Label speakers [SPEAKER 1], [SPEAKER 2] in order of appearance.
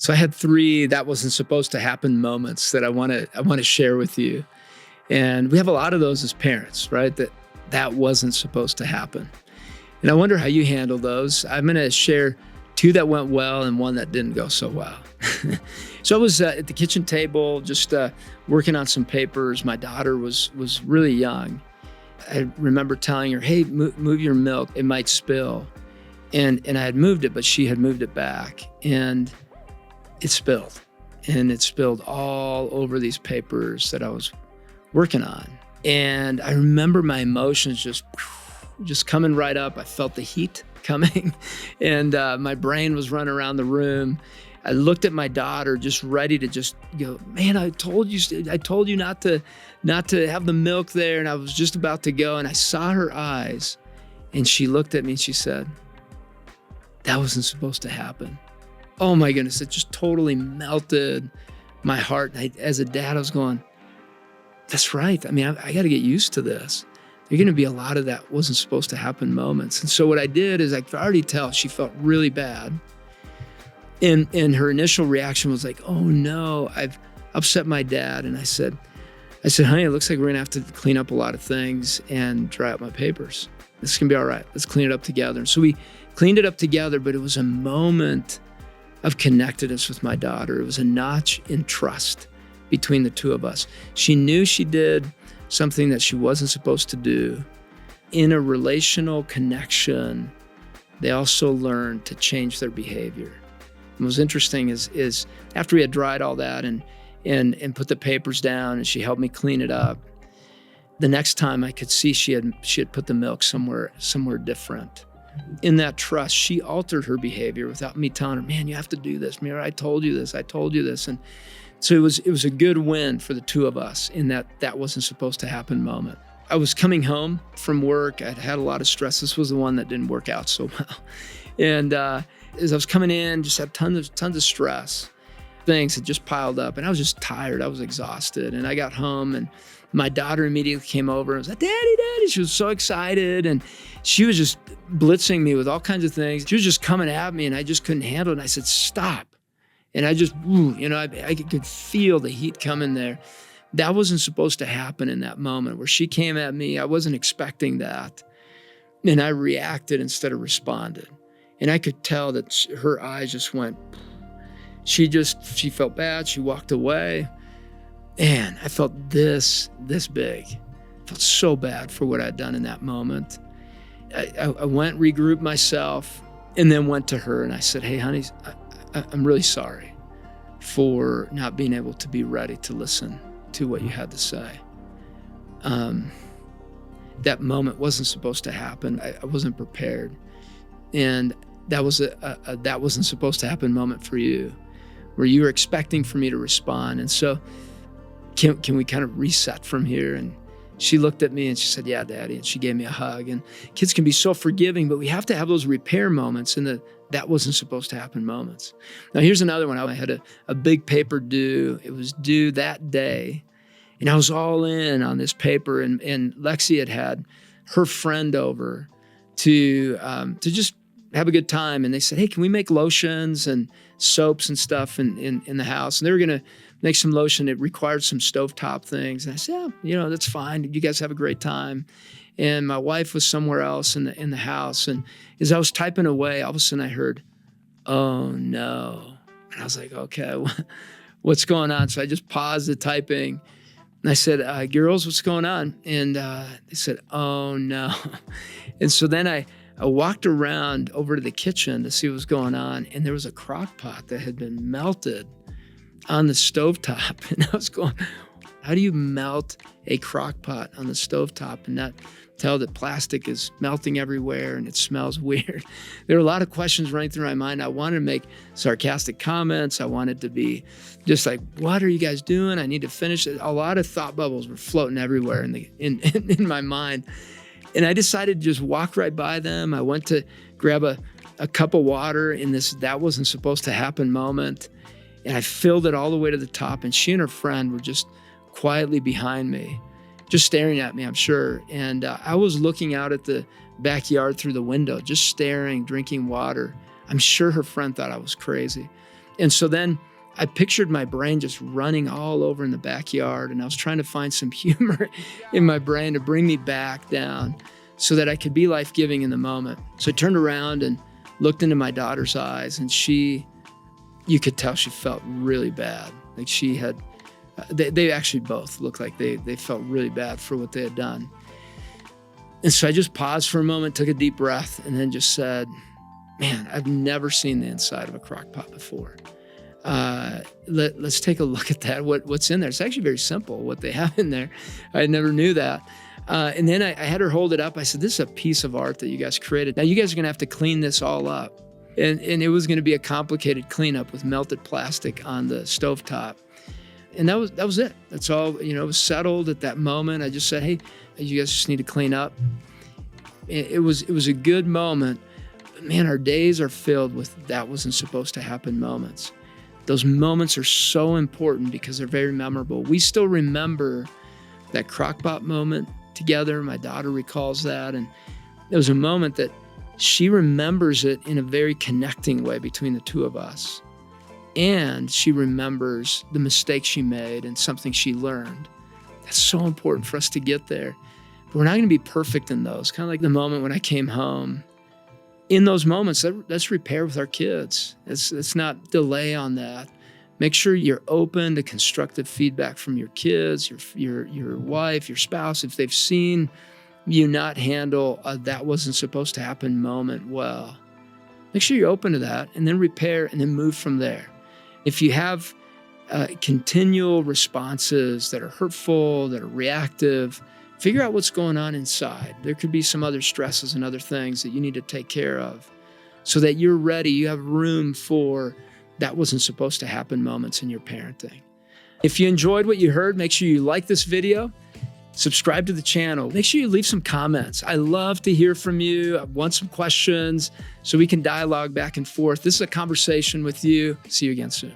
[SPEAKER 1] So I had 3 that wasn't supposed to happen moments that I want to share with you. And we have a lot of those as parents, right? That wasn't supposed to happen. And I wonder how you handle those. I'm going to share 2 that went well and 1 that didn't go so well. So I was at the kitchen table, just working on some papers. My daughter was really young. I remember telling her, "Hey, move your milk; it might spill." And I had moved it, but she had moved it back, and it spilled. And it spilled all over these papers that I was working on. And I remember my emotions just coming right up. I felt the heat coming, and my brain was running around the room. I looked at my daughter, just ready to just go, "Man, I told you not to have the milk there." And I was just about to go, and I saw her eyes, and she looked at me and she said, "That wasn't supposed to happen." Oh my goodness, it just totally melted my heart. As a dad, I was going, "That's right. I mean, I got to get used to this. There's going to be a lot of that wasn't supposed to happen moments." And so what I did is I could already tell she felt really bad. And her initial reaction was like, "Oh no, I've upset my dad." And I said, "Honey, it looks like we're going to have to clean up a lot of things and dry up my papers. This is going to be all right. Let's clean it up together." And so we cleaned it up together, but it was a moment of connectedness with my daughter. It was a notch in trust between the 2 of us. She knew she did something that she wasn't supposed to do. In a relational connection, they also learned to change their behavior. What was interesting is after we had dried all that and put the papers down, and she helped me clean it up, the next time I could see she had put the milk somewhere different. In that trust, she altered her behavior without me telling her, "Man, you have to do this. Mira, I told you this. And so it was a good win for the 2 of us in that wasn't supposed to happen moment. I was coming home from work. I'd had a lot of stress. This was the one that didn't work out so well. And as I was coming in, just had tons of stress. Things had just piled up, and I was just tired. I was exhausted. And I got home, and my daughter immediately came over and was like, "Daddy, Daddy." She was so excited, and she was just blitzing me with all kinds of things. She was just coming at me, and I just couldn't handle it. And I said, "Stop." And I just, I could feel the heat coming there. That wasn't supposed to happen in that moment where she came at me. I wasn't expecting that. And I reacted instead of responded. And I could tell that her eyes just went, she felt bad. She walked away. And I felt this big. I felt so bad for what I'd done in that moment. I went, regrouped myself, and then went to her and I said, "Hey, honey, I'm really sorry for not being able to be ready to listen to what you had to say. That moment wasn't supposed to happen. I wasn't prepared. And that was that wasn't supposed to happen moment for you, where you were expecting for me to respond. And so can we kind of reset from here?" And she looked at me and she said, "Yeah, Daddy." And she gave me a hug. And kids can be so forgiving, but we have to have those repair moments and that wasn't supposed to happen moments. Now, here's another one. I had a big paper due. It was due that day. And I was all in on this paper. And Lexi had her friend over to just have a good time. And they said, "Hey, can we make lotions and soaps and stuff in the house?" And they were going to make some lotion. It required some stovetop things. And I said, "Yeah, that's fine. You guys have a great time." And my wife was somewhere else in the house. And as I was typing away, all of a sudden I heard, "Oh no." And I was like, "Okay, what's going on?" So I just paused the typing. And I said, "Girls, what's going on?" And they said, "Oh no." And so then I walked around over to the kitchen to see what was going on. And there was a crock pot that had been melted on the stovetop. And I was going, how do you melt a crock pot on the stovetop and not tell that plastic is melting everywhere and it smells weird? There were a lot of questions running through my mind. I wanted to make sarcastic comments. I wanted to be just like, "What are you guys doing? I need to finish it." A lot of thought bubbles were floating everywhere in my mind. And I decided to just walk right by them. I went to grab a cup of water in that wasn't supposed to happen moment. And I filled it all the way to the top. And she and her friend were just quietly behind me, just staring at me, I'm sure. And I was looking out at the backyard through the window, just staring, drinking water. I'm sure her friend thought I was crazy. And so then I pictured my brain just running all over in the backyard, and I was trying to find some humor in my brain to bring me back down so that I could be life-giving in the moment. So I turned around and looked into my daughter's eyes, and you could tell she felt really bad. Like she had, they actually both looked like they felt really bad for what they had done. And so I just paused for a moment, took a deep breath, and then just said, man, I've never seen the inside of a crock pot before. Let's take a look at that. What's in there? It's actually very simple what they have in there. I never knew that. And then I had her hold it up. I said, this is a piece of art that you guys created. Now you guys are going to have to clean this all up. And it was going to be a complicated cleanup with melted plastic on the stovetop. And that was it. That's all, it was settled at that moment. I just said, hey, you guys just need to clean up. It was a good moment. But man, our days are filled with that wasn't supposed to happen moments. Those moments are so important because they're very memorable. We still remember that crockpot moment together. My daughter recalls that. And it was a moment that she remembers it in a very connecting way between the two of us. And she remembers the mistake she made and something she learned. That's so important for us to get there. But we're not going to be perfect in those. Kind of like the moment when I came home. In those moments, let's repair with our kids. Let's not delay on that. Make sure you're open to constructive feedback from your kids, your wife, your spouse. If they've seen you not handle a that wasn't supposed to happen moment well, make sure you're open to that and then repair and then move from there. If you have continual responses that are hurtful, that are reactive, figure out what's going on inside. There could be some other stresses and other things that you need to take care of so that you're ready. You have room for that wasn't supposed to happen moments in your parenting. If you enjoyed what you heard, make sure you like this video, subscribe to the channel. Make sure you leave some comments. I love to hear from you. I want some questions so we can dialogue back and forth. This is a conversation with you. See you again soon.